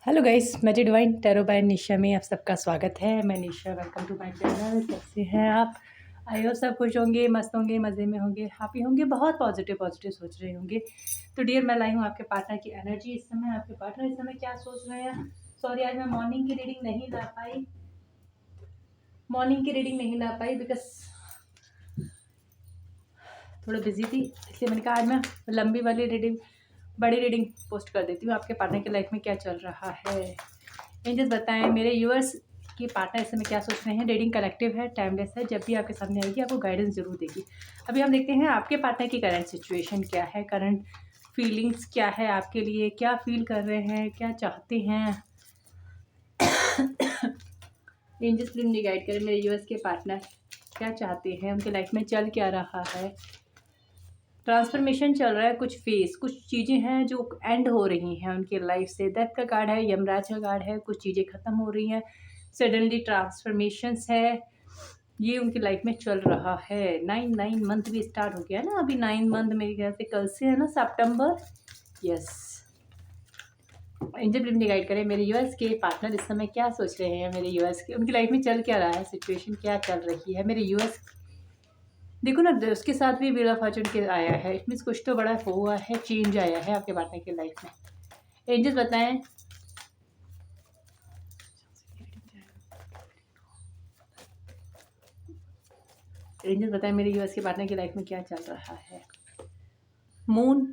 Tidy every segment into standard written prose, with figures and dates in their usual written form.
Hello guys, magic divine tarot by Nisha में आप सबका स्वागत है। मैं Nisha, welcome to my channel. कैसे हैं आप? आई होप सब खुश होंगे, मस्त होंगे, मज़े में होंगे, हैप्पी होंगे, बहुत पॉजिटिव सोच रहे होंगे। तो डियर, मैं लाई हूँ आपके पार्टनर की एनर्जी। इस समय आपके पार्टनर इस समय क्या सोच रहे हैं। सॉरी, आज मैं मॉर्निंग की रीडिंग नहीं ला पाई बिकॉज थोड़ा बिजी थी, इसलिए मैंने कहा आज मैं लंबी वाली रीडिंग, बड़ी रीडिंग पोस्ट कर देती हूँ। आपके पार्टनर की लाइफ में क्या चल रहा है, एंजल्स बताएं। मेरे यूएस की पार्टनर इस समय क्या सोच रहे हैं। रीडिंग कलेक्टिव है, टाइमलेस है, जब भी आपके सामने आएगी आपको गाइडेंस जरूर देगी। अभी हम देखते हैं आपके पार्टनर की करंट सिचुएशन क्या है, करंट फीलिंग्स क्या है आपके लिए, क्या फील कर रहे हैं, क्या चाहते हैं। एंजल्स प्लीज मुझे गाइड करें, मेरे यूएस के पार्टनर क्या चाहते हैं, उनके लाइफ में चल क्या रहा है। ट्रांसफॉर्मेशन चल रहा है, कुछ फेस, कुछ चीज़ें हैं जो एंड हो रही हैं उनकी लाइफ से। डेथ का कार्ड है, यमराज का कार्ड है, कुछ चीज़ें ख़त्म हो रही हैं, सडनली ट्रांसफॉर्मेशंस है, ये उनकी लाइफ में चल रहा है। 9 मंथ भी स्टार्ट हो गया ना, अभी 9 मंथ मेरे ख्याल से कल से है ना, सितंबर। यस, एंजल प्लीज गाइड करें, मेरे यूएस के पार्टनर इस समय क्या सोच रहे हैं, मेरे यूएस के, उनकी लाइफ में चल क्या रहा है, सिचुएशन क्या चल रही है। मेरे यूएस देखो ना, उसके साथ भी व्हील ऑफ फॉर्चून के आया है, इट मीन्स कुछ तो बड़ा हुआ है, चेंज आया है आपके पार्टनर की लाइफ में। एंजल्स बताएं, मेरे यूएस के पार्टनर की लाइफ में क्या चल रहा है। मून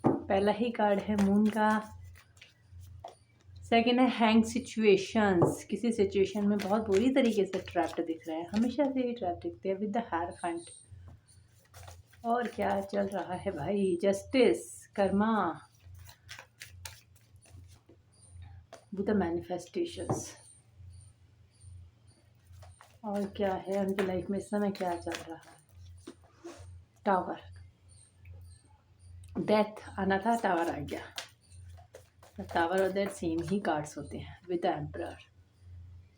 पहला ही कार्ड है, मून का। सेकेंड है हैंग सिचुएशंस, किसी सिचुएशन में बहुत बुरी तरीके से ट्रैप्ड दिख रहे हैं, हमेशा से ही ट्रैप दिखते हैं विद द हायरफेंट। और क्या चल रहा है भाई, justice, Karma with the manifestations. और क्या है उनकी लाइफ में इस समय क्या चल रहा है। टावर, डेथ आना था, टावर आ गया। टावर और डेथ सेम ही कार्ड्स होते हैं with the emperor,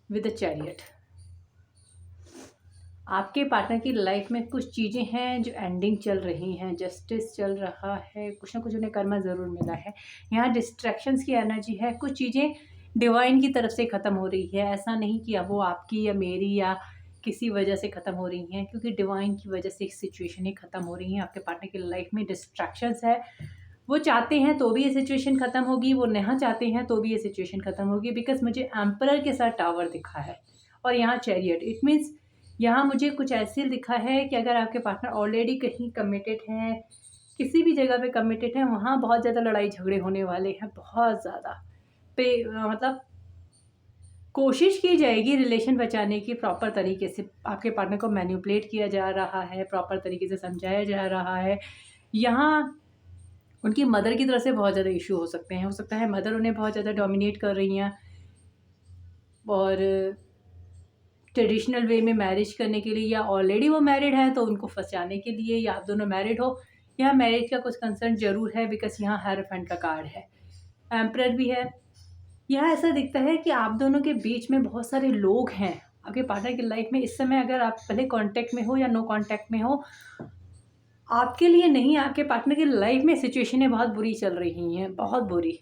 with the chariot. आपके पार्टनर की लाइफ में कुछ चीज़ें हैं जो एंडिंग चल रही हैं, जस्टिस चल रहा है, कुछ ना कुछ उन्हें कर्मा ज़रूर मिला है। यहाँ डिस्ट्रैक्शंस की एनर्जी है, कुछ चीज़ें डिवाइन की तरफ से ख़त्म हो रही है। ऐसा नहीं कि अब वो आपकी या मेरी या किसी वजह से ख़त्म हो रही हैं, क्योंकि डिवाइन की वजह से एक सिचुएशन ही ख़त्म हो रही है। आपके पार्टनर की लाइफ में डिस्ट्रैक्शंस है, वो चाहते हैं तो भी ये सिचुएशन ख़त्म होगी, वो नहीं चाहते हैं तो भी ये सिचुएशन ख़त्म होगी। बिकॉज मुझे एम्परर के साथ टावर दिखा है और यहाँ चैरियट, इट मीन्स यहाँ मुझे कुछ ऐसे लिखा है कि अगर आपके पार्टनर ऑलरेडी कहीं कमिटेड हैं, किसी भी जगह पे कमिटेड हैं, वहाँ बहुत ज़्यादा लड़ाई झगड़े होने वाले हैं, बहुत ज़्यादा मतलब कोशिश की जाएगी रिलेशन बचाने की प्रॉपर तरीके से। आपके पार्टनर को मैनिपुलेट किया जा रहा है, प्रॉपर तरीके से समझाया जा रहा है। यहाँ उनकी मदर की तरफ से बहुत ज़्यादा इशू हो सकते हैं, हो सकता है मदर उन्हें बहुत ज़्यादा डोमिनेट कर रही हैं और ट्रेडिशनल वे में मैरिज करने के लिए, या ऑलरेडी वो मैरिड है तो उनको फंसाने के लिए, या आप दोनों मैरिड हो। यहाँ मैरिज का कुछ कंसर्न जरूर है बिकॉज यहाँ हायरफेंट का कार्ड है, एम्परर भी है। यहाँ ऐसा दिखता है कि आप दोनों के बीच में बहुत सारे लोग हैं आपके पार्टनर की लाइफ में इस समय। अगर आप पहले कांटेक्ट में हो या नो कांटेक्ट में हो, आपके लिए नहीं, आपके पार्टनर की लाइफ में सिचुएशनें बहुत बुरी चल रही हैं, बहुत बुरी।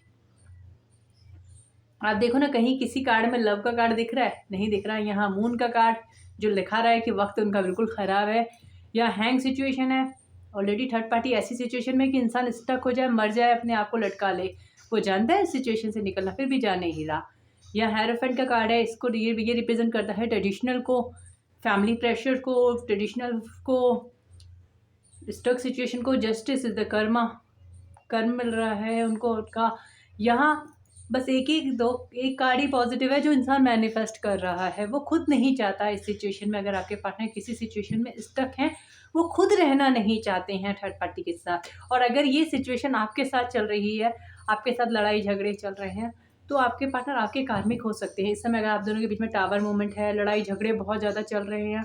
आप देखो ना, कहीं किसी कार्ड में लव का कार्ड दिख रहा है, नहीं दिख रहा है। यहाँ मून का कार्ड जो लिखा रहा है कि वक्त उनका बिल्कुल ख़राब है। या हैंग सिचुएशन है, ऑलरेडी थर्ड पार्टी ऐसी सिचुएशन में कि इंसान स्टक हो जाए, मर जाए, अपने आप को लटका ले। वो जानता है इस सिचुएशन से निकलना, फिर भी जा नहीं रहा। या हेरोफेंट का कार्ड है, इसको ये रिप्रेजेंट करता है ट्रेडिशनल को, फैमिली प्रेशर को, ट्रेडिशनल को, स्टक सिचुएशन को। जस्टिस इज द कर्म मिल रहा है उनको उनका। यहाँ बस एक कार्ड ही पॉजिटिव है जो इंसान मैनिफेस्ट कर रहा है। वो खुद नहीं चाहता इस सिचुएशन में, अगर आपके पार्टनर किसी सिचुएशन में स्टक हैं, वो खुद रहना नहीं चाहते हैं थर्ड पार्टी के साथ। और अगर ये सिचुएशन आपके साथ चल रही है, आपके साथ लड़ाई झगड़े चल रहे हैं, तो आपके पार्टनर आपके कार्मिक हो सकते हैं। इस समय अगर आप दोनों के बीच में टावर मूवमेंट है, लड़ाई झगड़े बहुत ज़्यादा चल रहे हैं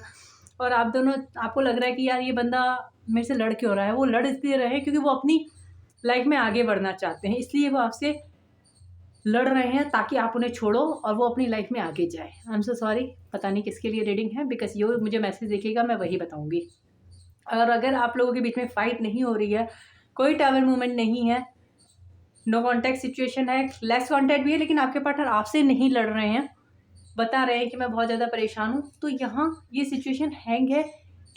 और आप दोनों, आपको लग रहा है कि यार ये बंदा मेरे से लड़ क्यों रहा है, वो लड़ इसलिए रहे हैं क्योंकि वो अपनी लाइफ में आगे बढ़ना चाहते हैं, इसलिए वो आपसे लड़ रहे हैं ताकि आप उन्हें छोड़ो और वो अपनी लाइफ में आगे जाए। आई एम सो सॉरी, पता नहीं किसके लिए रीडिंग है, बिकॉज ये मुझे मैसेज देखेगा मैं वही बताऊंगी। और अगर आप लोगों के बीच में फाइट नहीं हो रही है, कोई टावर मूवमेंट नहीं है, नो कॉन्टैक्ट सिचुएशन है, लेस कॉन्टैक्ट भी है, लेकिन आपके पार्टनर आपसे नहीं लड़ रहे हैं, बता रहे हैं कि मैं बहुत ज़्यादा परेशान हूँ, तो यहाँ ये सिचुएशन हैंग है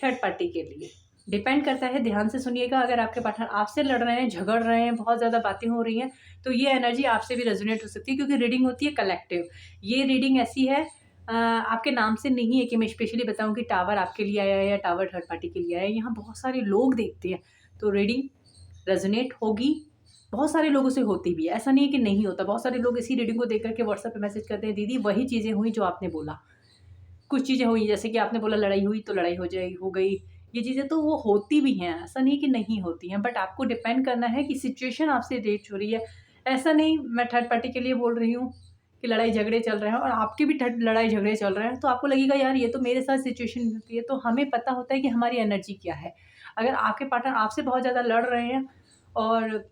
थर्ड पार्टी के लिए। डिपेंड करता है, ध्यान से सुनिएगा। अगर आपके पार्टनर आपसे लड़ रहे हैं, झगड़ रहे हैं, बहुत ज़्यादा बातें हो रही हैं, तो ये एनर्जी आपसे भी रेजोनेट हो सकती है, क्योंकि रीडिंग होती है कलेक्टिव। ये रीडिंग ऐसी है, आपके नाम से नहीं है कि मैं स्पेशली बताऊं कि टावर आपके लिए आया है या टावर थर्ड पार्टी के लिए आया है। यहाँ बहुत सारे लोग देखते हैं, तो रीडिंग रेजोनेट होगी। बहुत सारे लोगों से होती भी है, ऐसा नहीं है कि नहीं होता। बहुत सारे लोग इसी रीडिंग को देख करके व्हाट्सएप पे मैसेज करते हैं, दीदी वही चीज़ें हुई जो आपने बोला। कुछ चीज़ें हुई जैसे कि आपने बोला लड़ाई हुई तो लड़ाई हो गई, ये चीज़ें तो वो होती भी हैं, ऐसा नहीं कि नहीं होती हैं। बट आपको डिपेंड करना है कि सिचुएशन आपसे रेट हो रही है। ऐसा नहीं मैं थर्ड पार्टी के लिए बोल रही हूँ कि लड़ाई झगड़े चल रहे हैं और आपके भी लड़ाई झगड़े चल रहे हैं, तो आपको लगेगा यार ये तो मेरे साथ सिचुएशन होती है। तो हमें पता होता है कि हमारी एनर्जी क्या है। अगर आपके पार्टनर आपसे बहुत ज़्यादा लड़ रहे हैं और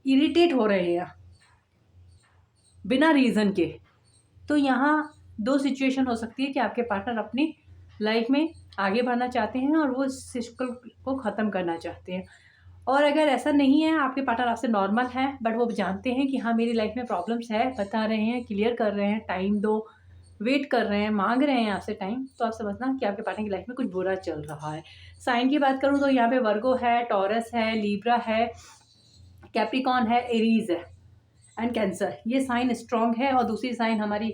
इरिटेट हो रहे हैं बिना रीज़न के, तो यहाँ दो सिचुएशन हो सकती है कि आपके पार्टनर अपनी लाइफ में आगे बढ़ना चाहते हैं और वो इस सिस्टम को ख़त्म करना चाहते हैं। और अगर ऐसा नहीं है, आपके पार्टनर आपसे नॉर्मल है, बट वो जानते हैं कि हाँ मेरी लाइफ में प्रॉब्लम्स है, बता रहे हैं, क्लियर कर रहे हैं, टाइम दो, वेट कर रहे हैं, मांग रहे हैं आपसे टाइम, तो आप समझना कि आपके पार्टनर की लाइफ में कुछ बुरा चल रहा है। साइन की बात करूँ तो यहाँ पे वर्गो है, टॉरस है, लीब्रा है, कैप्रिकॉन है, एरीज है एंड कैंसर। ये साइन स्ट्रॉन्ग है। और दूसरी साइन हमारी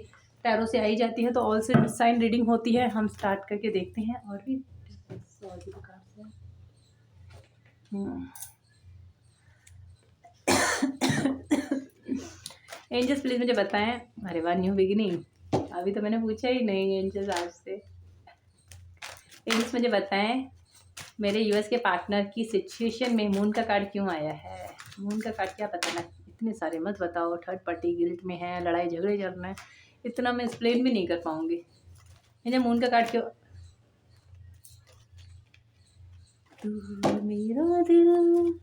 टैरो से आई जाती है, तो ऑल से साइन रीडिंग होती है। हम स्टार्ट करके देखते हैं और भी cards हैं। एंजल्स प्लीज मुझे बताएं। अरे वाह, न्यू बिगिनिंग, अभी तो मैंने पूछा ही नहीं एंजल्स आज से। एंजल्स मुझे बताएं मेरे यूएस के पार्टनर की सिचुएशन में मून का कार्ड क्यों आया है। मून का कार्ड क्या बताना, इतने सारे मत बताओ। थर्ड पार्टी गिल्ट में है, लड़ाई झगड़े चल रहे हैं, इतना मैं एक्सप्लेन भी नहीं कर पाऊंगी। मुझे मून का कार्ड क्यों। तू मेरा दिल,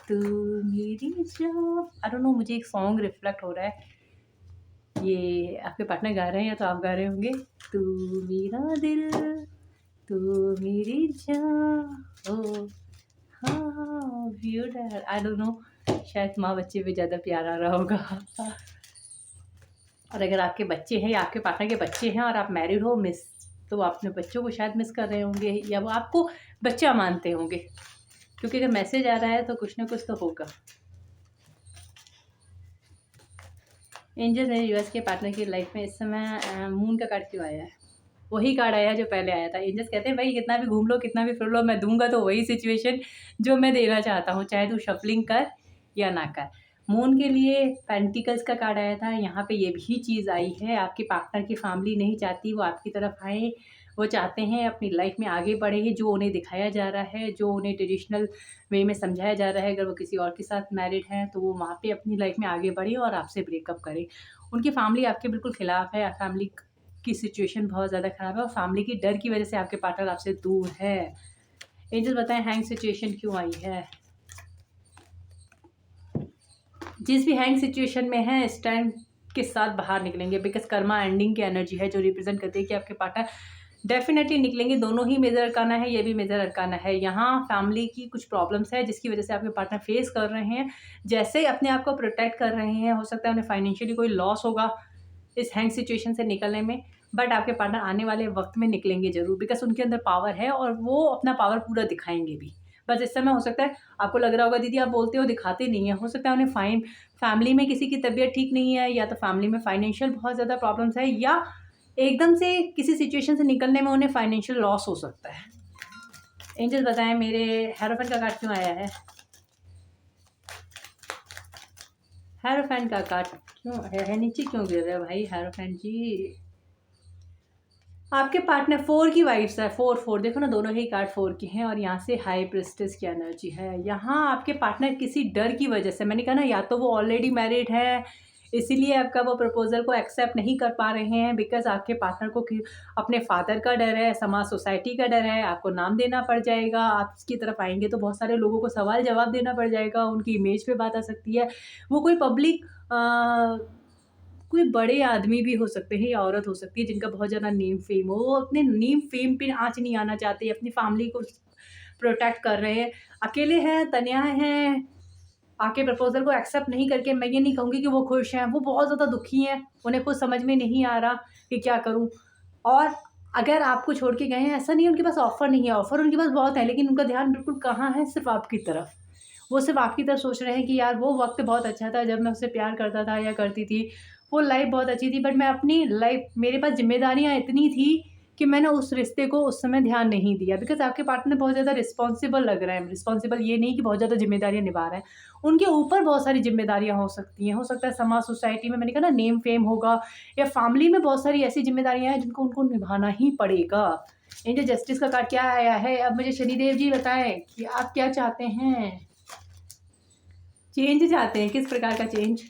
तू मेरी जान, आई डोंट नो, मुझे एक सॉन्ग रिफ्लेक्ट हो रहा है। ये आपके पार्टनर गा रहे हैं या तो आप गा रहे होंगे। तू मेरा दिल, तू मेरी जान, ओ हाँ ब्यूटीफुल, आई डोंट नो, शायद माँ बच्चे पे ज़्यादा प्यार आ रहा होगा। और अगर आपके बच्चे हैं या आपके पार्टनर के बच्चे हैं और आप मैरिड हो, मिस, तो आप अपने बच्चों को शायद मिस कर रहे होंगे या वो आपको बच्चा मानते होंगे, क्योंकि अगर मैसेज आ रहा है तो कुछ ना कुछ तो होगा। एंजल मेरे यूएस के पार्टनर की लाइफ में इस समय मून का कार्ड क्यों आया है। वही कार्ड आया है जो पहले आया था। एंजल्स कहते हैं भाई कितना भी घूम लो, कितना भी फिर लो, मैं दूंगा तो वही सिचुएशन जो मैं देना चाहता हूँ, चाहे तू शफलिंग कर या ना कर। मून के लिए पेंटिकल्स का कार्ड आया था। यहाँ पे ये भी चीज़ आई है, आपके पार्टनर की फैमिली नहीं चाहती वो आपकी तरफ आए, वो चाहते हैं अपनी लाइफ में आगे बढ़े, जो उन्हें दिखाया जा रहा है, जो उन्हें ट्रेडिशनल वे में समझाया जा रहा है। अगर वो किसी और के साथ मैरिड हैं तो वो वहाँ पे अपनी लाइफ में आगे बढ़े और आपसे ब्रेकअप करे। उनकी फैमिली आपके बिल्कुल ख़िलाफ़ है, फैमिली की सिचुएशन बहुत ज़्यादा ख़राब है और फैमिली की डर की वजह से आपके पार्टनर आपसे दूर है। एंजल बताएं हैंग सिचुएशन क्यों आई है। जिस भी हैंग सिचुएशन में है इस टाइम के साथ बाहर निकलेंगे, बिकॉज कर्मा एंडिंग की एनर्जी है जो रिप्रेजेंट करती है कि आपके पार्टनर डेफिनेटली निकलेंगे। दोनों ही मेजर अरकाना है, ये भी मेजर अरकाना है। यहाँ फैमिली की कुछ प्रॉब्लम्स है जिसकी वजह से आपके पार्टनर फेस कर रहे हैं, जैसे अपने आप को प्रोटेक्ट कर रहे हैं। हो सकता है उन्हें फाइनेंशियली कोई लॉस होगा इस हैंग सिचुएशन से निकलने में, बट आपके पार्टनर आने वाले वक्त में निकलेंगे ज़रूर, बिकॉज उनके अंदर पावर है और वो अपना पावर पूरा दिखाएंगे भी। बस इस समय हो सकता है आपको लग रहा होगा दीदी आप बोलते हो दिखाते नहीं है, हो सकता है उन्हें फैमिली में किसी की तबीयत ठीक नहीं है, या तो फैमिली में फाइनेंशियल बहुत ज़्यादा प्रॉब्लम्स है, या एकदम से किसी सिचुएशन से निकलने में उन्हें फाइनेंशियल लॉस हो सकता है। एंजल बताएं मेरे हेरोफेंट का कार्ड क्यों आया है। हेरोफेंट का कार्ड क्यों है नीचे क्यों गिर रहा है भाई हेरोफेंट जी। आपके पार्टनर 4 की वाइब्स है, 4 देखो ना, दोनों ही कार्ड 4 के हैं और यहाँ से हाई प्रिस्टेस की एनर्जी है। यहाँ आपके पार्टनर किसी डर की वजह से, मैंने कहा ना, या तो वो ऑलरेडी मैरिड है इसीलिए आपका वो प्रपोजल को एक्सेप्ट नहीं कर पा रहे हैं, बिकॉज आपके पार्टनर को अपने फादर का डर है, समाज सोसाइटी का डर है, आपको नाम देना पड़ जाएगा। आप इसकी तरफ आएंगे तो बहुत सारे लोगों को सवाल जवाब देना पड़ जाएगा, उनकी इमेज पे बात आ सकती है। वो कोई पब्लिक कोई बड़े आदमी भी हो सकते हैं या औरत हो सकती है जिनका बहुत ज़्यादा नेम फेम हो, वो अपने नेम फेम पे आँच नहीं आना चाहते, अपनी फैमिली को प्रोटेक्ट कर रहे हैं। अकेले हैं, तन्हा हैं, आपके प्रपोज़ल को एक्सेप्ट नहीं करके, मैं ये नहीं कहूँगी कि वो खुश हैं, वो बहुत ज़्यादा दुखी हैं, उन्हें कुछ समझ में नहीं आ रहा कि क्या करूँ। और अगर आपको छोड़ के गए हैं, ऐसा नहीं है उनके पास ऑफ़र नहीं है, ऑफ़र उनके पास बहुत है, लेकिन उनका ध्यान बिल्कुल कहाँ है, सिर्फ़ आपकी तरफ। वो सिर्फ़ आपकी तरफ सोच रहे हैं कि यार वो वक़्त बहुत अच्छा था जब मैं उससे प्यार करता था या करती थी, वो लाइफ़ बहुत अच्छी थी, बट मैं अपनी लाइफ़, मेरे पास ज़िम्मेदारियाँ इतनी थी कि मैंने उस रिश्ते को उस समय ध्यान नहीं दिया। बिकॉज़ आपके पार्टनर बहुत ज़्यादा रिस्पॉन्सिबल लग रहे हैं, रिस्पॉन्सिबल ये नहीं कि बहुत ज़्यादा ज़िम्मेदारियाँ निभा रहे हैं। उनके ऊपर बहुत सारी ज़िम्मेदारियाँ हो सकती हैं, हो सकता है समाज, सोसाइटी में, मैंने कहा ना, नेम फेम होगा, या फैमिली में बहुत सारी ऐसी ज़िम्मेदारियाँ हैं जिनको उनको निभाना ही पड़ेगा। एंजल जस्टिस का कार्ड क्या आया है? अब मुझे शनिदेव जी बताएँ कि आप क्या चाहते हैं? चेंज चाहते हैं, किस प्रकार का चेंज?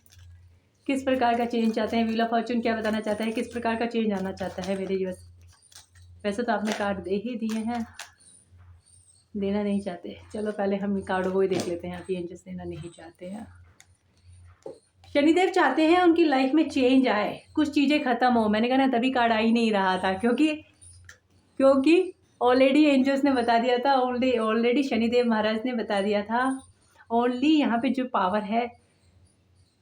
किस प्रकार का चेंज चाहते हैं? व्हील ऑफ फॉर्च्यून क्या बताना चाहता है? किस प्रकार का चेंज आना चाहता है मेरे व्यूअर्स? वैसे तो आपने कार्ड दे ही दिए हैं, देना नहीं चाहते। चलो पहले हम कार्ड वो ही देख लेते हैं, आप एंजल्स देना नहीं चाहते हैं। शनिदेव चाहते हैं उनकी लाइफ में चेंज आए, कुछ चीज़ें ख़त्म हो। मैंने कहा ना, तभी कार्ड आ ही नहीं रहा था, क्योंकि ऑलरेडी एंजल्स ने बता दिया था, ऑलरेडी शनिदेव महाराज ने बता दिया था, ओनली यहाँ पे जो पावर है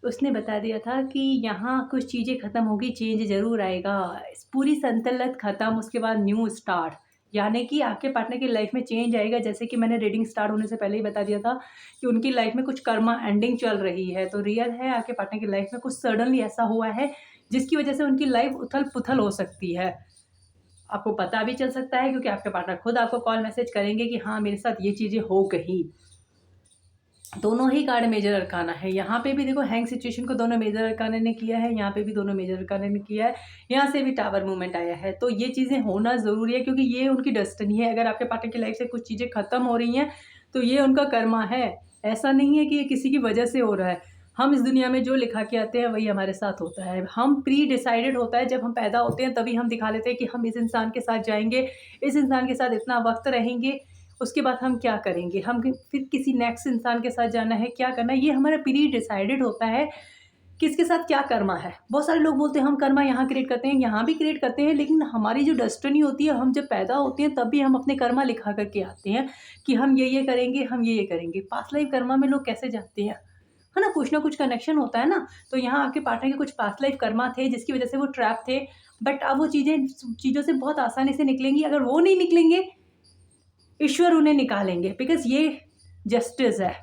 उसने बता दिया था कि यहाँ कुछ चीज़ें ख़त्म होगी, चेंज ज़रूर आएगा। पूरी संतुलन ख़त्म, उसके बाद न्यू स्टार्ट, यानी कि आपके पार्टनर की लाइफ में चेंज आएगा। जैसे कि मैंने रीडिंग स्टार्ट होने से पहले ही बता दिया था कि उनकी लाइफ में कुछ कर्मा एंडिंग चल रही है, तो रियल है आपके पार्टनर की लाइफ में कुछ सडनली ऐसा हुआ है जिसकी वजह से उनकी लाइफ उथल-पुथल हो सकती है। आपको पता भी चल सकता है क्योंकि आपके पार्टनर खुद आपको कॉल मैसेज करेंगे कि हाँ, मेरे साथ ये चीज़ें हो गई। दोनों ही कार्ड मेजर अरकाना है। यहाँ पे भी देखो, हैंग सिचुएशन को दोनों मेजर अरकाना ने किया है, यहाँ पे भी दोनों मेजर अरकाना ने किया है, यहाँ से भी टावर मूवमेंट आया है। तो ये चीज़ें होना ज़रूरी है क्योंकि ये उनकी डेस्टिनी है। अगर आपके पार्टनर की लाइफ से कुछ चीज़ें ख़त्म हो रही हैं तो ये उनका कर्मा है। ऐसा नहीं है कि ये किसी की वजह से हो रहा है। हम इस दुनिया में जो लिखा के आते हैं वही हमारे साथ होता है। हम प्री डिसाइडेड होता है, जब हम पैदा होते हैं तभी हम दिखा लेते हैं कि हम इस इंसान के साथ जाएँगे, इस इंसान के साथ इतना वक़्त रहेंगे, उसके बाद हम क्या करेंगे, हम फिर किसी नेक्स्ट इंसान के साथ जाना है, क्या करना है, ये हमारा प्री डिसाइडेड होता है, किसके साथ क्या कर्मा है। बहुत सारे लोग बोलते हैं हम कर्मा यहाँ क्रिएट करते हैं, यहाँ भी क्रिएट करते हैं, लेकिन हमारी जो डेस्टिनी होती है, हम जब पैदा होते हैं तब भी हम अपने कर्मा लिखा करके आते हैं कि हम ये करेंगे, हम ये करेंगे। पास्ट लाइफ कर्मा में लोग कैसे जाते हैं, है ना, कुछ ना कुछ कनेक्शन होता है ना। तो यहाँ आपके पार्टनर के कुछ पास्ट लाइफ कर्मा थे जिसकी वजह से वो ट्रैप थे, बट अब वो चीज़ों से बहुत आसानी से निकलेंगी। अगर वो नहीं निकलेंगे, ईश्वर उन्हें निकालेंगे, बिकॉज़ ये जस्टिस है।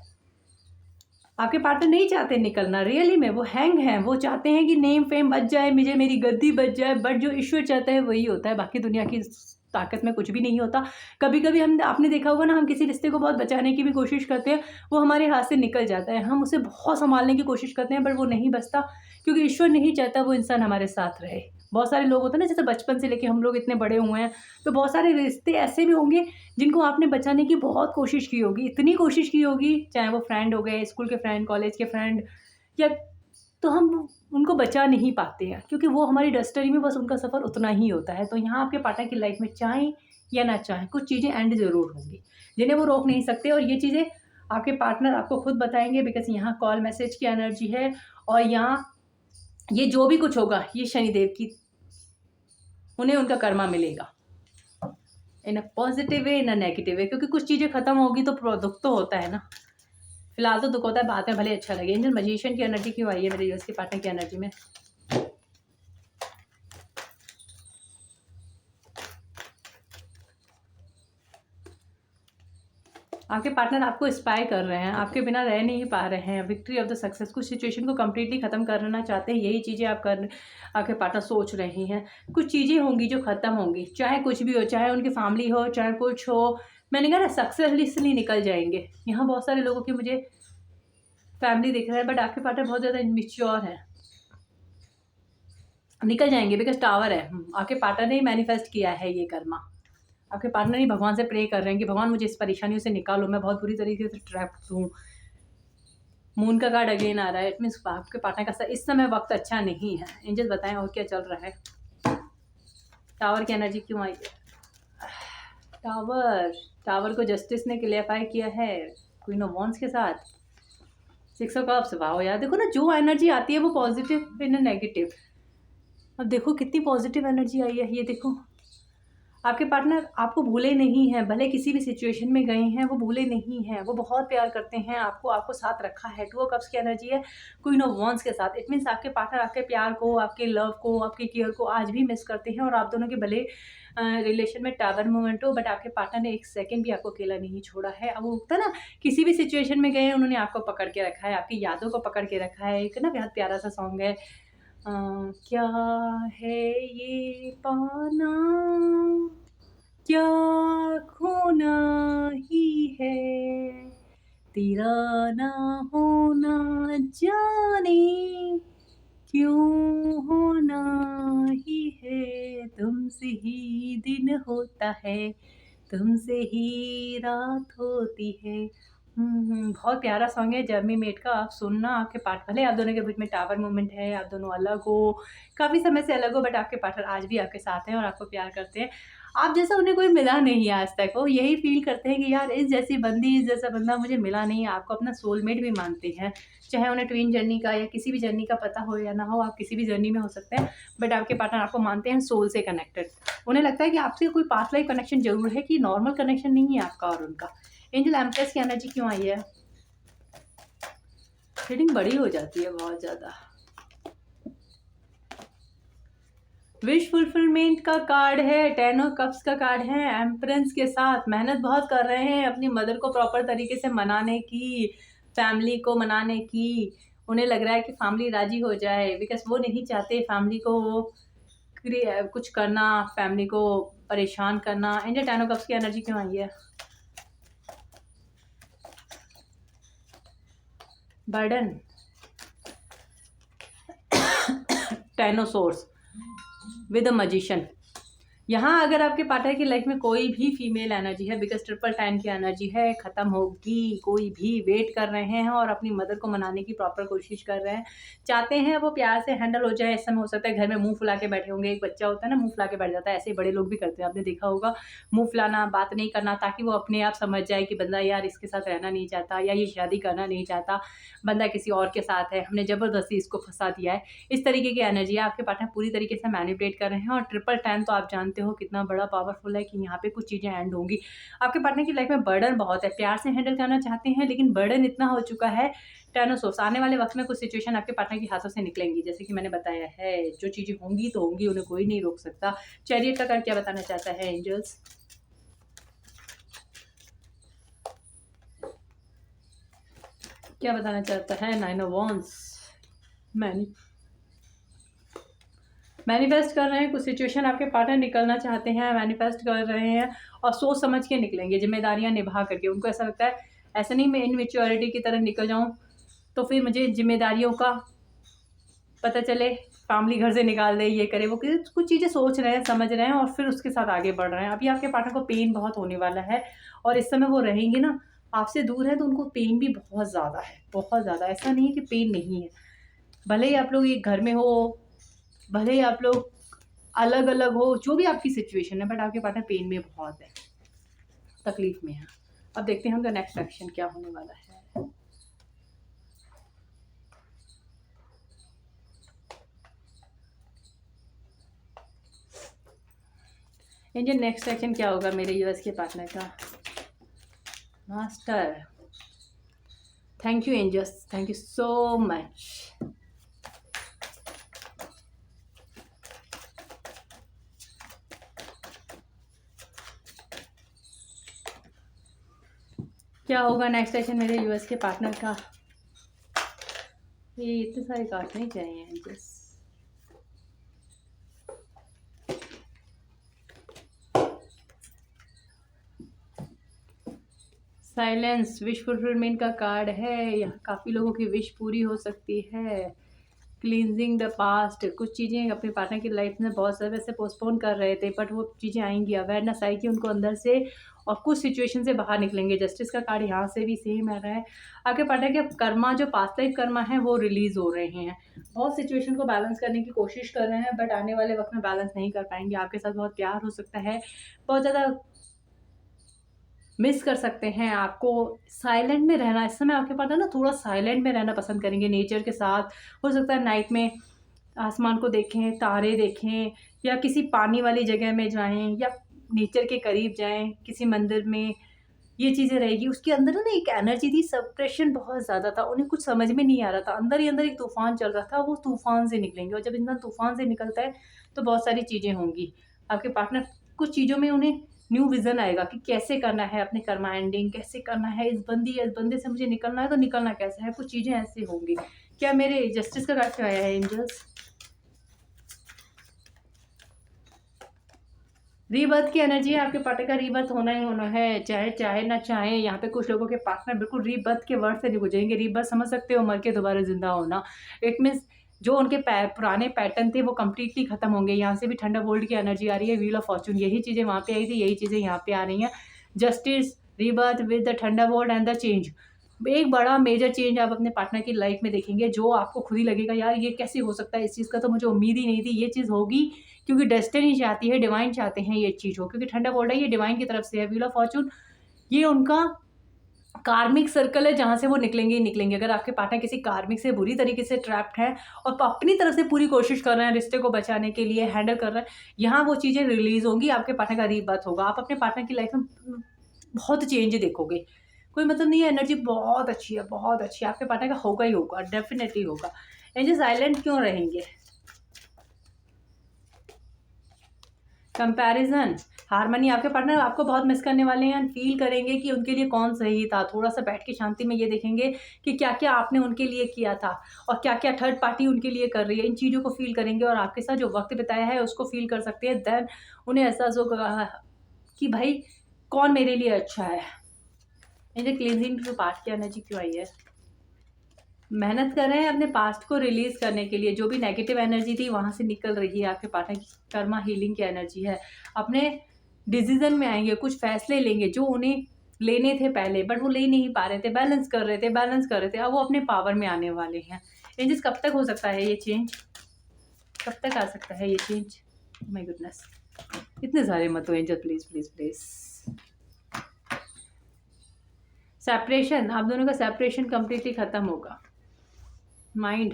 आपके पार्टनर नहीं चाहते निकलना, रियली में वो हैंग हैं, वो चाहते हैं कि नेम फेम बच जाए, मुझे मेरी गद्दी बच जाए, बट जो ईश्वर चाहता है वही होता है, बाकी दुनिया की ताकत में कुछ भी नहीं होता। कभी-कभी आपने देखा होगा ना, हम किसी रिश्ते को बहुत बचाने की भी कोशिश करते हैं, वो हमारे हाथ से निकल जाता है, हम उसे बहुत सँभालने की कोशिश करते हैं, बट वो नहीं बचता क्योंकि ईश्वर नहीं चाहता वो इंसान हमारे साथ रहे। बहुत सारे लोग होते हैं ना, जैसे बचपन से लेके हम लोग इतने बड़े हुए हैं, तो बहुत सारे रिश्ते ऐसे भी होंगे जिनको आपने बचाने की बहुत कोशिश की होगी, इतनी कोशिश की होगी, चाहे वो फ्रेंड हो गए, स्कूल के फ्रेंड, कॉलेज के फ्रेंड, या तो हम उनको बचा नहीं पाते हैं क्योंकि वो हमारी डेस्टिनी में बस उनका सफ़र उतना ही होता है। तो यहाँ आपके पार्टनर की लाइफ में चाहें या ना चाहें, कुछ चीज़ें एंड ज़रूर होंगी जिन्हें वो रोक नहीं सकते, और ये चीज़ें आपके पार्टनर आपको खुद बताएँगे, बिकॉज़ यहाँ कॉल मैसेज की एनर्जी है, और यहाँ ये जो भी कुछ होगा ये शनिदेव की, उन्हें उनका कर्मा मिलेगा, इन a positive way, in a negative way, क्योंकि कुछ चीज़ें खत्म होगी तो दुख तो होता है ना। फिलहाल तो दुख होता है, बाद में भले अच्छा लगे। एंजल मैजिशियन की एनर्जी क्यों आई है मेरे यूएस के पार्टनर की एनर्जी में? आपके पार्टनर आपको इंस्पायर कर रहे हैं, आपके बिना रह नहीं पा रहे हैं, विक्ट्री ऑफ द सक्सेस, कुछ सिचुएशन को कंप्लीटली ख़त्म करना चाहते हैं, यही चीज़ें आपके पार्टनर सोच रहे हैं। कुछ चीज़ें होंगी जो ख़त्म होंगी, चाहे कुछ भी हो, चाहे उनकी फैमिली हो, चाहे कुछ हो, मैंने कहा ना, सक्सेसफुली निकल जाएंगे। यहाँ बहुत सारे लोगों की मुझे फैमिली दिख रहा है, बट आपके पार्टनर बहुत ज़्यादा इमेच्योर है, निकल जाएंगे, बिकॉज टावर है। आपके पार्टनर ने ही मैनिफेस्ट किया है ये कर्मा। आपके पार्टनर ही भगवान से प्रे कर रहे हैं कि भगवान मुझे इस परेशानियों से निकालो, मैं बहुत बुरी तरीके से ट्रैप्ड हूँ। मून का कार्ड अगेन आ रहा है, इट मीन्स आपके पार्टनर का इस समय वक्त अच्छा नहीं है। एंजल्स बताएं और क्या चल रहा है। टावर की एनर्जी क्यों आई है? टावर को जस्टिस ने क्लियरफाई किया है क्वीन ऑफ वॉन्ड्स के साथ, 6 ऑफ कप्स। वाओ यार, देखो ना, जो एनर्जी आती है वो पॉजिटिव इन नेगेटिव। अब देखो कितनी पॉजिटिव एनर्जी आई है, ये देखो। आपके पार्टनर आपको भूले नहीं हैं, भले किसी भी सिचुएशन में गए हैं, वो भूले नहीं हैं, वो बहुत प्यार करते हैं आपको, आपको साथ रखा है। टू ऑफ कप्स की एनर्जी है क्वीन ऑफ वॉन्ड्स के साथ। इट मीन्स आपके पार्टनर आपके प्यार को, आपके लव को, आपके केयर को आज भी मिस करते हैं, और आप दोनों के भले रिलेशन में टावर मोमेंट हो, बट आपके पार्टनर ने एक सेकंड भी आपको अकेला नहीं छोड़ा है। अब वो होता है ना, किसी भी सिचुएशन में गए उन्होंने आपको पकड़ के रखा है, आपकी यादों को पकड़ के रखा है। एक ना बहुत प्यारा सा सॉन्ग है, क्या है ये पाना, क्या खोना ही है, तेरा ना होना जाने क्यों होना ही है, तुमसे ही दिन होता है, तुमसे ही रात होती है। बहुत प्यारा सॉन्ग है जर्मी मेट का, आप सुनना। आपके पार्ट भले आप दोनों के बीच में टावर मोमेंट है, आप दोनों अलग हो, काफ़ी समय से अलग हो, बट आपके पार्टनर आज भी आपके साथ हैं और आपको प्यार करते हैं। आप जैसा उन्हें कोई मिला नहीं है आज तक, वो यही फील करते हैं कि यार इस जैसी बंदी, इस जैसा बंदा मुझे मिला नहीं। आपको अपना सोलमेट भी मानते हैं, चाहे उन्हें ट्विन जर्नी का या किसी भी जर्नी का पता हो या ना हो, आप किसी भी जर्नी में हो सकते हैं, बट आपके पार्टनर आपको मानते हैं सोल से कनेक्टेड। उन्हें लगता है कि आपसे कोई पास्ट लाइफ कनेक्शन जरूर है, कि नॉर्मल कनेक्शन नहीं है आपका और उनका। एंजल एम्प्रेस की एनर्जी क्यों आई है? रीडिंग बड़ी हो जाती है बहुत ज़्यादा। विश फुलफिलमेंट का कार्ड है, 10 ऑफ कप्स का कार्ड है, एम्प्रेस के साथ। मेहनत बहुत कर रहे हैं अपनी मदर को प्रॉपर तरीके से मनाने की, फैमिली को मनाने की। उन्हें लग रहा है कि फैमिली राजी हो जाए, बिकॉज वो नहीं चाहते फैमिली को कुछ करना, फैमिली को परेशान करना। एंजल 10 ऑफ कप्स की एनर्जी क्यों आई है? Burden, 10 of source with a magician. यहाँ अगर आपके पार्टनर की लाइफ में कोई भी फीमेल एनर्जी है, बिकॉज 10 की एनर्जी है, ख़त्म होगी, कोई भी वेट कर रहे हैं और अपनी मदर को मनाने की प्रॉपर कोशिश कर रहे हैं, चाहते हैं वो प्यार से हैंडल हो जाए। इस समय हो सकता है घर में मुंह फुला के बैठे होंगे, एक बच्चा होता है ना मुंह फुला के बैठ जाता है, ऐसे बड़े लोग भी करते हैं, आपने देखा होगा, मुंह फुलाना, बात नहीं करना, ताकि वो अपने आप समझ जाए कि बंदा यार इसके साथ रहना नहीं चाहता, या ये शादी करना नहीं चाहता, बंदा किसी और के साथ है, हमने ज़बरदस्ती इसको फंसा दिया है। इस तरीके की एनर्जी है। आपके पार्टनर पूरी तरीके से मैनिपुलेट कर रहे हैं, और 10 तो आप जानते हो कितना बड़ा पावरफुल है, कि यहाँ पे कुछ चीज़ें एंड होंगी। आपके पार्टनर की लाइफ में बर्डन बहुत है, प्यार से हैंडल करना चाहते हैं, लेकिन बर्डन इतना हो चुका है। 10 ऑफ सोर्स, आने वाले वक्त में कुछ सिचुएशन आपके पार्टनर के हाथों से निकलेंगी, जैसे कि मैंने बताया है, जो चीज़ें होंगी तो होंगी, उन्हें कोई नहीं रोक सकता। चैरियट का कार्ड क्या बताना चाहता है एंजल्स? क्या बताना चाहता है? 9 ऑफ वॉन्ड्स। मैनिफेस्ट कर रहे हैं, कुछ सिचुएशन आपके पार्टनर निकलना चाहते हैं, मैनिफेस्ट कर रहे हैं, और सोच समझ के निकलेंगे, जिम्मेदारियां निभा करके। उनको ऐसा लगता है ऐसा नहीं मैं इनमेच्योरिटी की तरह निकल जाऊं तो फिर मुझे जिम्मेदारियों का पता चले, फैमिली घर से निकाल दे, ये करे वो करे। कुछ चीज़ें सोच रहे हैं, समझ रहे हैं, और फिर उसके साथ आगे बढ़ रहे हैं। अभी आपके पार्टनर को पेन बहुत होने वाला है, और इस समय वो रहेंगे ना आपसे दूर है, तो उनको पेन भी बहुत ज़्यादा है, बहुत ज़्यादा। ऐसा नहीं है कि पेन नहीं है, भले ही आप लोग एक घर में हो, भले ही आप लोग अलग अलग हो, जो भी आपकी सिचुएशन है, बट आपके पार्टनर पेन में बहुत है, तकलीफ में है। अब देखते हैं उनका नेक्स्ट एक्शन क्या होने वाला है। एंजल नेक्स्ट एक्शन क्या होगा मेरे यूएस के पार्टनर का? Master, thank you angels, thank you so much. क्या होगा नेक्स्ट सेशन मेरे यूएस के पार्टनर का? ये इतने सारे कार्ड नहीं चाहिए एंजल्स। साइलेंस, विश फुलफिलमेंट का कार्ड है। यहाँ काफ़ी लोगों की विश पूरी हो सकती है। क्लींजिंग द पास्ट, कुछ चीज़ें अपने पार्टनर की लाइफ में बहुत सारे वैसे पोस्टपोन कर रहे थे, बट वो चीज़ें आएंगी, अवेयरनेस आएगी उनको अंदर से, और कुछ सिचुएशन से बाहर निकलेंगे। जस्टिस का कार्ड यहाँ से भी सेम आ रहा है। आपके पार्टनर के कर्मा, जो पास्ट लाइफ कर्मा है, वो रिलीज़ हो रहे हैं। बहुत सिचुएशन को बैलेंस करने की कोशिश कर रहे हैं, बट आने वाले वक्त में बैलेंस नहीं कर पाएंगे। आपके साथ बहुत प्यार हो सकता है, बहुत ज़्यादा मिस कर सकते हैं आपको। साइलेंट में रहना, इस समय आपके पार्टनर ना थोड़ा साइलेंट में रहना पसंद करेंगे, नेचर के साथ। हो सकता है नाइट में आसमान को देखें, तारे देखें, या किसी पानी वाली जगह में जाएं, या नेचर के करीब जाएं, किसी मंदिर में, ये चीज़ें रहेगी। उसके अंदर ना एक एनर्जी थी, सप्रेशन बहुत ज़्यादा था, उन्हें कुछ समझ में नहीं आ रहा था, अंदर ही अंदर एक तूफ़ान चल रहा था, वो तूफ़ान से निकलेंगे। और जब इंसान तूफ़ान से निकलता है तो बहुत सारी चीज़ें होंगी। आपके पार्टनर कुछ चीज़ों में उन्हें न्यू विज़न आएगा कि कैसे करना है अपने कर्मा एंडिंग, कैसे करना है, इस बंदे से मुझे निकलना है तो निकलना कैसे है, कुछ चीज़ें ऐसी होंगी। क्या मेरे जस्टिस का कार्ड आया है एंजल्स? रीबर्थ की एनर्जी है, आपके पार्टनर का रीबर्थ होना ही होना है, चाहे ना चाहे। यहाँ पे कुछ लोगों के पार्टनर बिल्कुल रीबर्थ के वर्ड से नहीं गुजरेंगे। रीबर्थ समझ सकते हो, मर के दोबारा जिंदा होना। इट मीन्स जो उनके पुराने पैटर्न थे वो कम्प्लीटली खत्म होंगे। यहाँ से भी थंडरबोल्ट की एनर्जी आ रही है, व्हील ऑफ फॉर्चून, यही चीज़ें वहाँ पे आई थी, यही चीज़ें यहाँ पे आ रही हैं। Justice, rebirth with the Thunderbolt and the change. एक बड़ा मेजर चेंज आप अपने पार्टनर की लाइफ में देखेंगे, जो आपको खुद ही लगेगा यार ये कैसे हो सकता है, इस चीज़ का तो मुझे उम्मीद ही नहीं थी। ये चीज़ होगी क्योंकि डेस्टिनी चाहती है, डिवाइन चाहते हैं ये चीज़ हो, क्योंकि थंडरबोल्ट है, ये डिवाइन की तरफ से है। व्हील ऑफ फॉर्चून, ये उनका कार्मिक सर्कल है जहाँ से वो निकलेंगे ही निकलेंगे। अगर आपके पार्टनर किसी कार्मिक से बुरी तरीके से ट्रैप्ड है और अपनी तरफ से पूरी कोशिश कर रहे हैं रिश्ते को बचाने के लिए, हैंडल कर रहे हैं, यहाँ वो चीज़ें रिलीज होंगी, आपके पार्टनर का रीबर्थ होगा। आप अपने पार्टनर की लाइफ में बहुत चेंज देखोगे। कोई मतलब नहीं है, एनर्जी बहुत अच्छी है, बहुत अच्छी है, आपके पार्टनर का होगा ही होगा, डेफिनेटली होगा। एंजल साइलेंट क्यों रहेंगे? कंपैरिजन, हारमनी, आपके पार्टनर आपको बहुत मिस करने वाले हैं, फील करेंगे कि उनके लिए कौन सही था। थोड़ा सा बैठ के शांति में ये देखेंगे कि क्या क्या आपने उनके लिए किया था और क्या क्या थर्ड पार्टी उनके लिए कर रही है। इन चीज़ों को फील करेंगे और आपके साथ जो वक्त बिताया है उसको फील कर सकते हैं। देन उन्हें एहसास होगा कि भाई कौन मेरे लिए अच्छा है। मुझे क्लींजिंग टू पास्ट की एनर्जी क्यों आई है? मेहनत कर रहे हैं अपने पास्ट को रिलीज करने के लिए, जो भी नेगेटिव एनर्जी थी वहाँ से निकल रही है। आपके पार्टनर की कर्मा हीलिंग की एनर्जी है। अपने डिसीजन में आएंगे, कुछ फैसले लेंगे जो उन्हें लेने थे पहले बट वो ले नहीं पा रहे थे, बैलेंस कर रहे थे, अब वो अपने पावर में आने वाले हैं। एंजल्स, कब तक हो सकता है ये चेंज? कब तक आ सकता है ये चेंज? माय गुडनेस, इतने सारे मत हो angel, please please please. Separation, आप दोनों का सेपरेशन कंप्लीटली खत्म होगा। माइंड,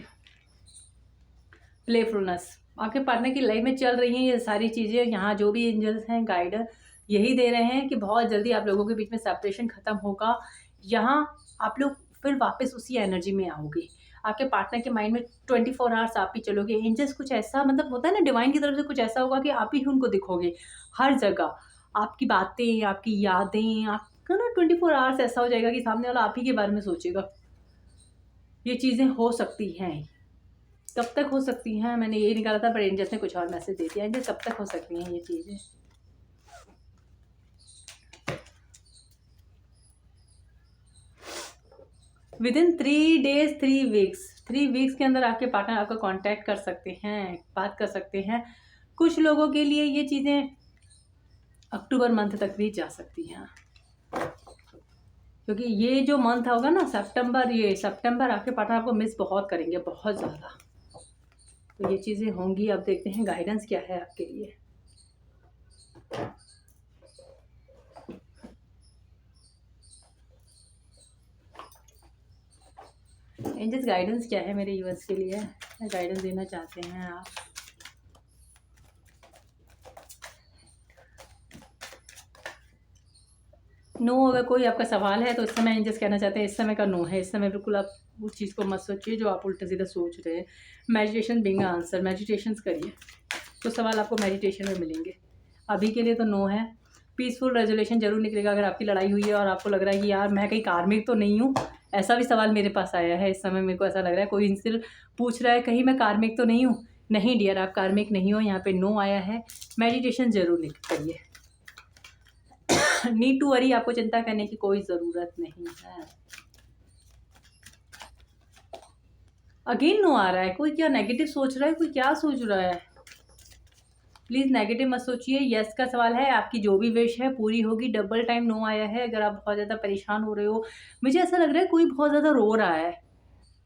प्लेफुलनेस, आपके पार्टनर की लाइफ में चल रही हैं ये सारी चीज़ें। यहाँ जो भी एंजल्स हैं, गाइडर, यही दे रहे हैं कि बहुत जल्दी आप लोगों के बीच में सेपरेशन खत्म होगा। यहाँ आप लोग फिर वापस उसी एनर्जी में आओगे। आपके पार्टनर के माइंड में 24 आवर्स आप ही चलोगे। एंजल्स कुछ ऐसा, मतलब होता है ना डिवाइन की तरफ से कुछ ऐसा होगा कि आप ही उनको दिखोगे हर जगह। आपकी बातें, आपकी यादें, आपका ना 24 आवर्स ऐसा हो जाएगा कि सामने वाला आप ही के बारे में सोचेगा। ये चीज़ें हो सकती हैं। कब तक हो सकती हैं मैंने यही निकाला था, पर एंजल्स ने कुछ और मैसेज दे दिया। एंजल, कब तक हो सकती हैं ये चीज़ें? विदिन 3 days 3 weeks, 3 weeks के अंदर आपके पार्टनर आपका कांटेक्ट कर सकते हैं, बात कर सकते हैं। कुछ लोगों के लिए ये चीज़ें अक्टूबर मंथ तक भी जा सकती हैं, क्योंकि ये जो मंथ होगा ना सितंबर, ये सितंबर आपके पार्टनर आपको मिस बहुत करेंगे, बहुत ज़्यादा। तो ये चीज़ें होंगी। अब देखते हैं गाइडेंस क्या है आपके लिए। एंजल्स, गाइडेंस क्या है मेरे यूएस के लिए? गाइडेंस देना चाहते हैं आप? नो, अगर कोई आपका सवाल है तो इस समय एंजल्स कहना चाहते हैं इस समय का नो है। इस समय बिल्कुल आप उस चीज़ को मत सोचिए जो आप उल्टा सीधा सोच रहे हैं। मेडिटेशन बिंग आंसर, मेडिटेशंस करिए तो सवाल आपको मेडिटेशन में मिलेंगे। अभी के लिए तो नो है। पीसफुल रेजोल्यूशन जरूर निकलेगा। अगर आपकी लड़ाई हुई है और आपको लग रहा है कि यार मैं कहीं कार्मिक तो नहीं हूँ, ऐसा भी सवाल मेरे पास आया है इस समय। मेरे को ऐसा लग रहा है कोई इनसे पूछ रहा है कहीं मैं कार्मिक तो नहीं हूँ। नहीं डियर, आप कार्मिक नहीं हो। यहाँ पे नो आया है। मेडिटेशन जरूर करिए। नीड टू वरी, आपको चिंता करने की कोई ज़रूरत नहीं है। अगेन नो आ रहा है। कोई क्या नेगेटिव सोच रहा है, कोई क्या सोच रहा है? प्लीज़ नेगेटिव मत सोचिए। यस का सवाल है, आपकी जो भी विश है पूरी होगी। डबल टाइम नो आया है। अगर आप बहुत ज़्यादा परेशान हो रहे हो, मुझे ऐसा लग रहा है कोई बहुत ज़्यादा रो रहा है।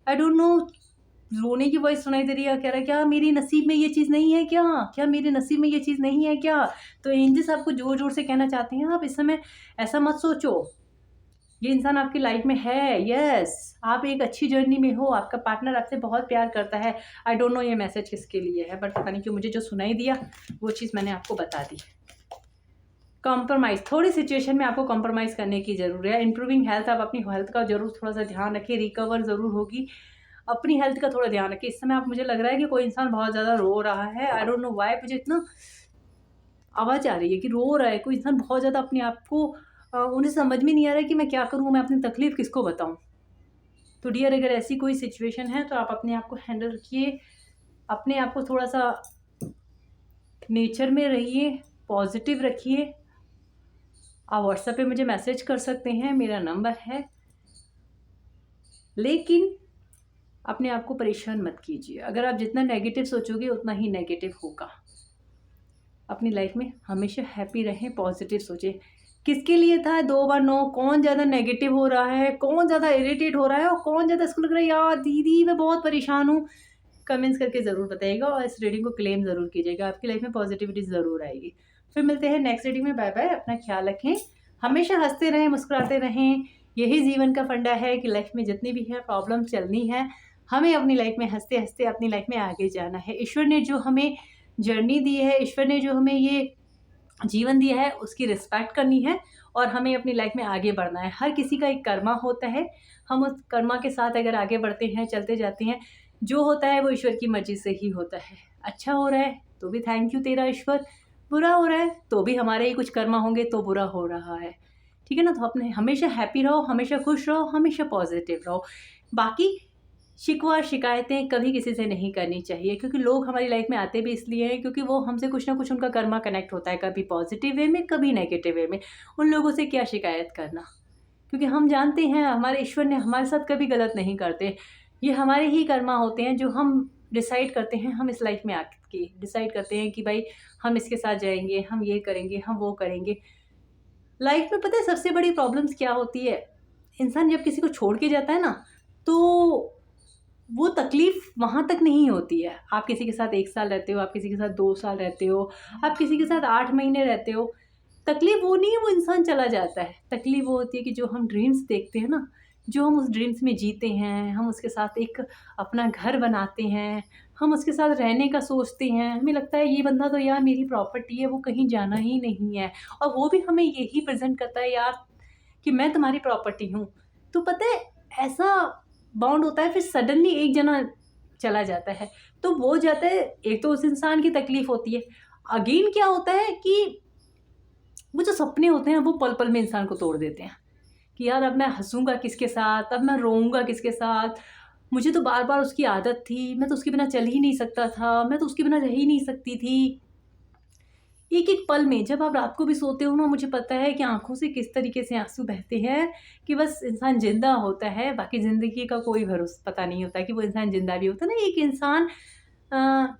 आई डोंट नो, रोने की वॉइस सुनाई दे रही है। कह रहा है क्या मेरी नसीब में ये चीज़ नहीं है क्या? क्या मेरे नसीब में ये चीज़ नहीं है क्या? तो एंजल्स आपको ज़ोर ज़ोर से कहना चाहते हैं आप इस समय ऐसा मत सोचो। ये इंसान आपकी लाइफ में है। यस, आप एक अच्छी जर्नी में हो। आपका पार्टनर आपसे बहुत प्यार करता है। आई डोंट नो ये मैसेज किसके लिए है, बट पता नहीं क्यों मुझे जो सुनाई दिया वो चीज़ मैंने आपको बता दी। कॉम्प्रोमाइज़, थोड़ी सिचुएशन में आपको कॉम्प्रोमाइज़ करने की ज़रूरत है। इम्प्रूविंग हेल्थ, आप अपनी हेल्थ का ज़रूर थोड़ा सा ध्यान रखिए, रिकवर ज़रूर होगी। अपनी हेल्थ का थोड़ा ध्यान रखिए। इस समय आप, मुझे लग रहा है कि कोई इंसान बहुत ज़्यादा रो रहा है। आई डोंट नो व्हाई, मुझे इतना आवाज़ आ रही है कि रो रहा है कोई इंसान बहुत ज़्यादा अपने आप को, उन्हें समझ में नहीं आ रहा है कि मैं क्या करूँ, मैं अपनी तकलीफ़ किसको बताऊँ। तो डियर, अगर ऐसी कोई सिचुएशन है तो आप अपने आप को हैंडल रखिए, अपने आप को थोड़ा-सा नेचर में रहिए, पॉज़िटिव रखिए। आप व्हाट्सएप पे मुझे मैसेज कर सकते हैं, मेरा नंबर है। लेकिन अपने आप को परेशान मत कीजिए। अगर आप जितना नेगेटिव सोचोगे उतना ही नेगेटिव होगा। अपनी लाइफ में हमेशा हैप्पी रहें, पॉजिटिव सोचें। किसके लिए था 2 बार नो? कौन ज़्यादा नेगेटिव हो रहा है, कौन ज़्यादा इरिटेट हो रहा है और कौन ज़्यादा इसको लग रहा है यार दीदी मैं बहुत परेशान हूँ। कमेंट्स करके ज़रूर बताइएगा और इस रीडिंग को क्लेम ज़रूर कीजिएगा। आपकी लाइफ में पॉजिटिविटी ज़रूर आएगी। फिर मिलते हैं नेक्स्ट रीडिंग में। Bye bye. अपना ख्याल रखें, हमेशा हंसते रहें, मुस्कुराते रहें। यही जीवन का फंडा है कि लाइफ में जितनी भी है प्रॉब्लम चलनी है, हमें अपनी लाइफ में हंसते हंसते अपनी लाइफ में आगे जाना है। ईश्वर ने जो हमें जर्नी दी है, ईश्वर ने जो हमें ये जीवन दिया है, उसकी रिस्पेक्ट करनी है और हमें अपनी लाइफ में आगे बढ़ना है। हर किसी का एक कर्मा होता है, हम उस कर्मा के साथ अगर आगे बढ़ते हैं, चलते जाते हैं, जो होता है वो ईश्वर की मर्जी से ही होता है। अच्छा हो रहा है तो भी थैंक यू तेरा ईश्वर, बुरा हो रहा है तो भी हमारे ही कुछ कर्मा होंगे तो बुरा हो रहा है। ठीक है ना? तो अपने हमेशा हैप्पी रहो, हमेशा खुश रहो, हमेशा पॉजिटिव रहो। बाकी शिकवा शिकायतें कभी किसी से नहीं करनी चाहिए, क्योंकि लोग हमारी लाइफ में आते भी इसलिए हैं क्योंकि वो हमसे कुछ ना कुछ, उनका कर्मा कनेक्ट होता है, कभी पॉजिटिव वे में, कभी नेगेटिव वे में। उन लोगों से क्या शिकायत करना, क्योंकि हम जानते हैं हमारे ईश्वर ने हमारे साथ कभी गलत नहीं करते। ये हमारे ही कर्मा होते हैं जो हम डिसाइड करते हैं। हम इस लाइफ में आके डिसाइड करते हैं कि भाई हम इसके साथ जाएंगे, हम ये करेंगे, हम वो करेंगे। लाइफ में पता है सबसे बड़ी प्रॉब्लम्स क्या होती है? इंसान जब किसी को छोड़ के जाता है ना, तो वो तकलीफ़ वहाँ तक नहीं होती है। आप किसी के साथ 1 साल रहते हो, आप किसी के साथ 2 साल रहते हो, आप किसी के साथ 8 महीने रहते हो। तकलीफ़ वो नहीं है, वो इंसान चला जाता है। तकलीफ़ वो होती है कि जो हम ड्रीम्स देखते हैं ना, जो हम उस ड्रीम्स में जीते हैं, हम उसके साथ एक अपना घर बनाते हैं, हम उसके साथ रहने का सोचते हैं। हमें लगता है ये बंदा तो यार मेरी प्रॉपर्टी है, वो कहीं जाना ही नहीं है, और वो भी हमें यही प्रेज़ेंट करता है यार कि मैं तुम्हारी प्रॉपर्टी हूँ। तो पता है ऐसा बॉन्ड होता है, फिर सडनली एक जना चला जाता है, तो वो जाता है, एक तो उस इंसान की तकलीफ़ होती है। अगेन क्या होता है कि वो जो सपने होते हैं वो पल-पल में इंसान को तोड़ देते हैं कि यार अब मैं हँसूँगा किसके साथ, अब मैं रोऊँगा किसके साथ, मुझे तो बार-बार उसकी आदत थी, मैं तो उसके बिना चल ही नहीं सकता था, मैं तो उसके बिना रह ही नहीं सकती थी। एक-एक पल में जब आप रात को भी सोते हो ना, मुझे पता है कि आँखों से किस तरीके से आँसू बहते हैं कि बस इंसान ज़िंदा होता है, बाकी ज़िंदगी का कोई पता नहीं होता कि वो इंसान ज़िंदा भी होता है ना। एक इंसान अ,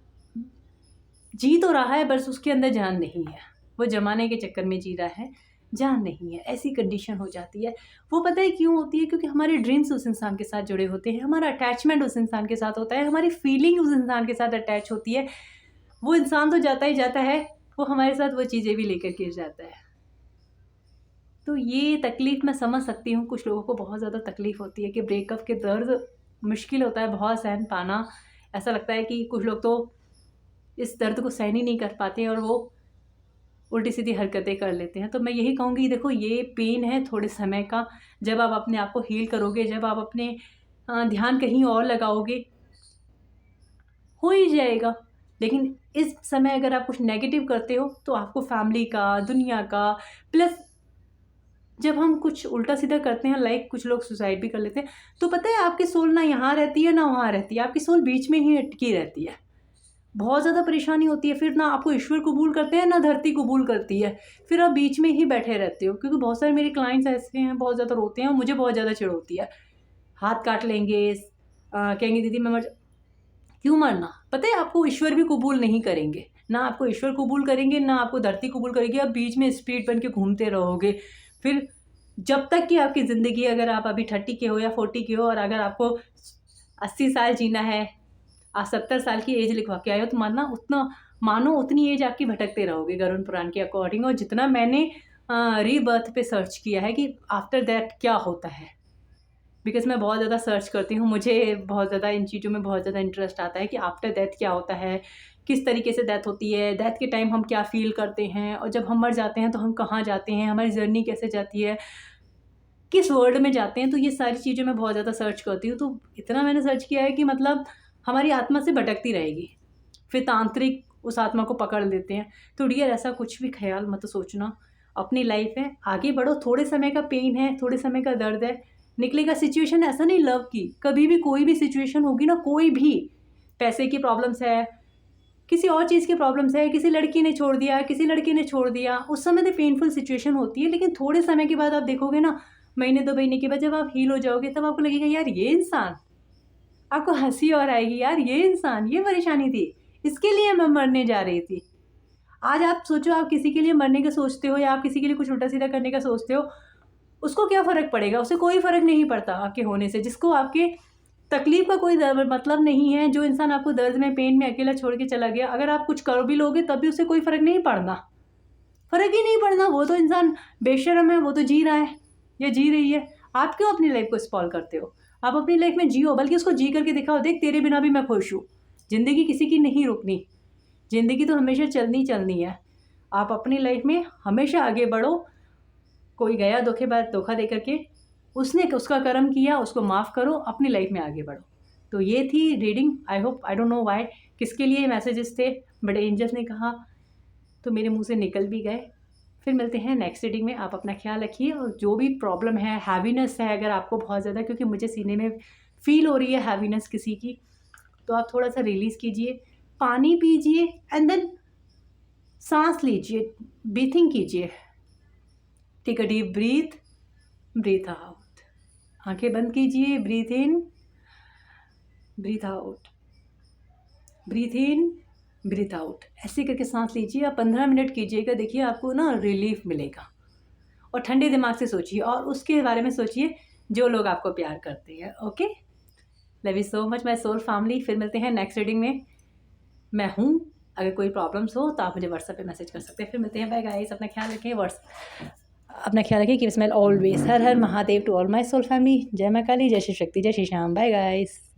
जी तो रहा है, बस उसके अंदर जान नहीं है। वो ज़माने के चक्कर में जी रहा है, जान नहीं है, ऐसी कंडीशन हो जाती है। वो पता है क्यों होती है? क्योंकि हमारे ड्रीम्स उस इंसान के साथ जुड़े होते हैं, हमारा अटैचमेंट उस इंसान के साथ होता है, हमारी फीलिंग उस इंसान के साथ अटैच होती है। वो इंसान तो जाता ही जाता है, वो हमारे साथ वो चीज़ें भी लेकर के जाता है। तो ये तकलीफ़ मैं समझ सकती हूँ, कुछ लोगों को बहुत ज़्यादा तकलीफ़ होती है कि ब्रेकअप के दर्द मुश्किल होता है बहुत सहन पाना। ऐसा लगता है कि कुछ लोग तो इस दर्द को सहन ही नहीं कर पाते और वो उल्टी-सीधी हरकतें कर लेते हैं। तो मैं यही कहूँगी, देखो ये पेन है थोड़े समय का, जब आप अपने आप को हील करोगे, जब आप अपने ध्यान कहीं और लगाओगे, हो ही जाएगा। लेकिन इस समय अगर आप कुछ नेगेटिव करते हो तो आपको फैमिली का, दुनिया का, प्लस जब हम कुछ उल्टा-सीधा करते हैं, लाइक कुछ लोग सुसाइड भी कर लेते हैं, तो पता है आपकी सोल ना यहाँ रहती है ना वहाँ रहती है, आपकी सोल बीच में ही अटकी रहती है। बहुत ज़्यादा परेशानी होती है, फिर ना आपको ईश्वर कबूल करते हैं, ना धरती कबूल करती है। फिर आप बीच में ही बैठे रहते हो, क्योंकि बहुत सारे मेरे क्लाइंट्स ऐसे हैं, बहुत ज़्यादा रोते हैं और मुझे बहुत ज़्यादा चिढ़ होती है। हाथ काट लेंगे, कहेंगे दीदी मैं मर क्यों मरना? पता है आपको ईश्वर भी कबूल नहीं करेंगे। ना आपको ईश्वर कबूल करेंगे, ना आपको धरती कबूल करेगी, आप बीच में स्पिरिट बन के घूमते रहोगे। फिर जब तक कि आपकी ज़िंदगी, अगर आप अभी 30 के हो या 40 के हो और अगर आपको 80 साल जीना है, आप 70 साल की एज लिखवा के आए हो, तो मानो उतनी एज आपकी भटकते रहोगे गरुड़ पुराण के अकॉर्डिंग। और जितना मैंने रीबर्थ पे सर्च किया है कि आफ्टर दैट क्या होता है, बिकॉज़ मैं बहुत ज़्यादा सर्च करती हूँ, मुझे बहुत ज़्यादा इन चीज़ों में बहुत ज़्यादा इंटरेस्ट आता है कि आफ्टर डेथ क्या होता है, किस तरीके से डेथ होती है, डेथ के टाइम हम क्या फ़ील करते हैं और जब हम मर जाते हैं तो हम कहाँ जाते हैं, हमारी जर्नी कैसे जाती है, किस वर्ल्ड में जाते हैं। तो ये सारी चीज़ें मैं बहुत ज़्यादा सर्च करती हूँ। तो इतना मैंने सर्च किया है कि मतलब हमारी आत्मा से भटकती रहेगी, फिर तांत्रिक उस आत्मा को पकड़ लेते हैं। तो डियर ऐसा कुछ भी ख़्याल मत सोचना, अपनी लाइफ है, आगे बढ़ो। थोड़े समय का पेन है, थोड़े समय का दर्द है, निकलेगा। सिचुएशन ऐसा नहीं लव की, कभी भी कोई भी सिचुएशन होगी ना, कोई भी, पैसे की प्रॉब्लम्स है, किसी और चीज़ की प्रॉब्लम्स है, किसी लड़की ने छोड़ दिया, किसी लड़के ने छोड़ दिया, उस समय तो पेनफुल सिचुएशन होती है। लेकिन थोड़े समय के बाद आप देखोगे ना, महीने 2 महीने के बाद जब आप हील हो जाओगे, तब आपको लगेगा यार ये इंसान, आपको हँसी और आएगी, यार ये इंसान, ये परेशानी थी, इसके लिए मैं मरने जा रही थी। आज आप सोचो, आप किसी के लिए मरने का सोचते हो या आप किसी के लिए कुछ उल्टा-सीधा करने का सोचते हो, उसको क्या फ़र्क पड़ेगा? उसे कोई फ़र्क नहीं पड़ता आपके होने से। जिसको आपके तकलीफ़ का कोई मतलब नहीं है, जो इंसान आपको दर्द में, पेन में अकेला छोड़ के चला गया, अगर आप कुछ कर भी लोगे तब भी उसे कोई फ़र्क नहीं पड़ना। फ़र्क ही नहीं पड़ना, वो तो इंसान बेशर्म है, वो तो जी रहा है या जी रही है। आप क्यों अपनी लाइफ़ को स्पॉइल करते हो? आप अपनी लाइफ़ में जियो, बल्कि उसको जी करके दिखाओ, देख तेरे बिना भी मैं खुश हूँ। ज़िंदगी किसी की नहीं रुकनी, ज़िंदगी तो हमेशा चलनी है। आप अपनी लाइफ़ में हमेशा आगे बढ़ो। कोई गया धोखा दे करके, उसने उसका कर्म किया, उसको माफ़ करो, अपनी लाइफ़ में आगे बढ़ो। तो ये थी reading. I don't know why, किसके लिए मैसेजेस थे, बट एंजल्स ने कहा तो मेरे मुँह से निकल भी गए। फिर मिलते हैं नेक्स्ट रीडिंग में। आप अपना ख्याल रखिए और जो भी प्रॉब्लम है, हैवीनेस है अगर आपको बहुत ज़्यादा, क्योंकि मुझे सीने में फ़ील हो रही है हैवीनेस किसी की, तो आप थोड़ा-सा रिलीज़ कीजिए, पानी पीजिए एंड देन साँस लीजिए, ब्रीथिंग कीजिए। Take a deep breath out. आँखें बंद कीजिए, breath in, breath out, breath in, breath out. ऐसे करके साँस लीजिए। आप 15 मिनट कीजिएगा, देखिए आपको ना रिलीफ़ मिलेगा। और ठंडे दिमाग से सोचिए और उसके बारे में सोचिए जो लोग आपको प्यार करते हैं। Okay, love you so much my soul family. फिर मिलते हैं नेक्स्ट रीडिंग में। मैं हूँ, अगर कोई प्रॉब्लम्स हो तो आप मुझे व्हाट्सएप पे मैसेज कर सकते हैं। फिर मिलते हैं, बाय गाइस। अपना ख्याल रखें, अपना ख्याल रखें, कीप स्माइल ऑलवेज। हर हर Mahadev to all my soul family. जय माँ काली, जय श्री शक्ति, जय श्री श्याम। Bye guys.